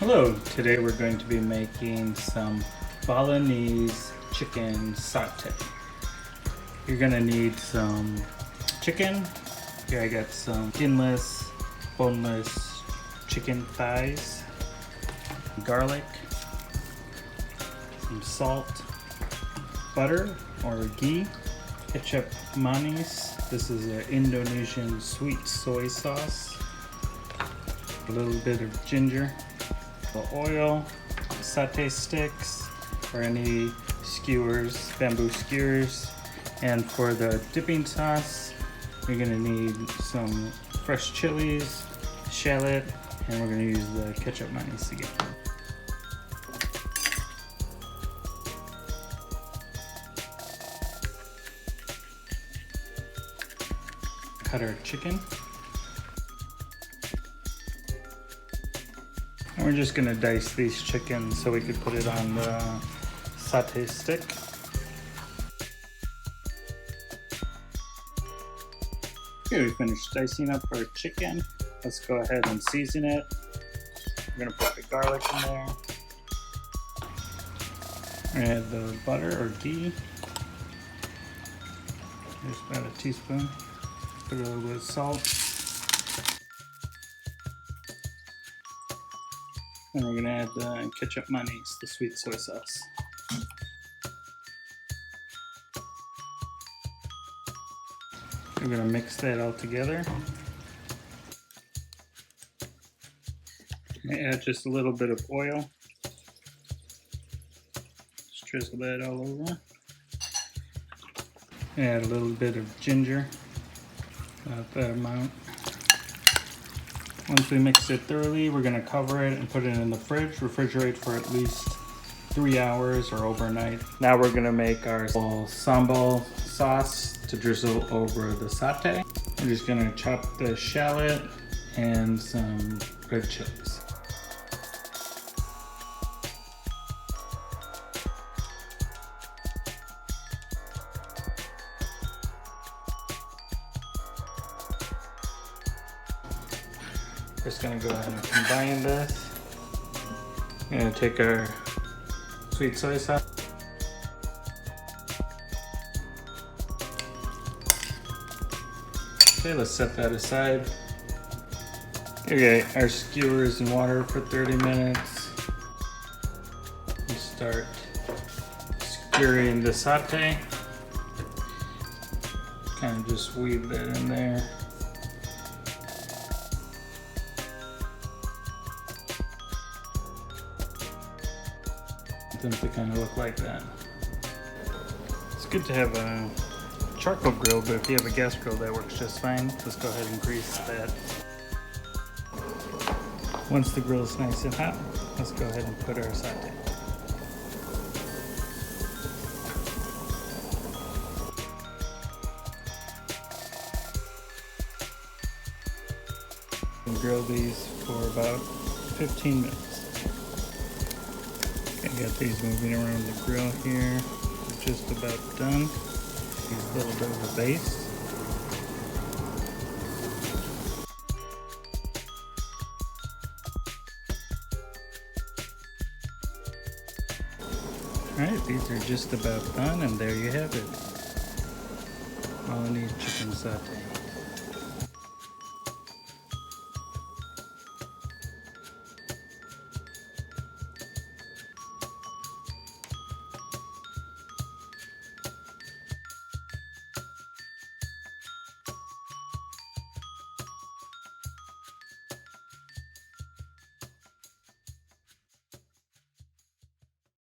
Hello, today we're going to be making some Balinese chicken satay. You're gonna need some chicken. Here I got some skinless, boneless chicken thighs, garlic, some salt, butter or ghee, ketchup manis. This is an Indonesian sweet soy sauce, a little bit of ginger, oil, satay sticks, or any skewers, bamboo skewers. And for the dipping sauce, you're gonna need some fresh chilies, shallot, and we're gonna use the ketchup manis again. Cut our chicken. And we're just gonna dice these chickens so we could put it on the satay stick. Okay, we finished dicing up our chicken. Let's go ahead and season it. We're gonna put the garlic in there. We're gonna add the butter or ghee. Just about a teaspoon. Put a little bit of salt. And we're gonna add the ketchup manis, the sweet soy sauce. We're gonna mix that all together. Add just a little bit of oil. Just drizzle that all over. Add a little bit of ginger, about that amount. Once we mix it thoroughly, we're gonna cover it and put it in the fridge, refrigerate for at least 3 hours or overnight. Now we're gonna make our sambal sauce to drizzle over the satay. We're just gonna chop the shallot and some red chilies. Just gonna go ahead and combine this. I'm gonna take our sweet soy sauce. Okay, let's set that aside. Okay, our skewers in water for 30 minutes. We start skewering the satay. Kind of just weave that in there. Them to kind of look like that. It's good to have a charcoal grill, but if you have a gas grill, that works just fine. Let's go ahead and grease that. Once the grill is nice and hot, let's go ahead and put our satay. And grill these for about 15 minutes. I got these moving around the grill here. They're just about done. Use a little bit of a base. Alright, these are just about done, and there you have it. Balinese chicken satay.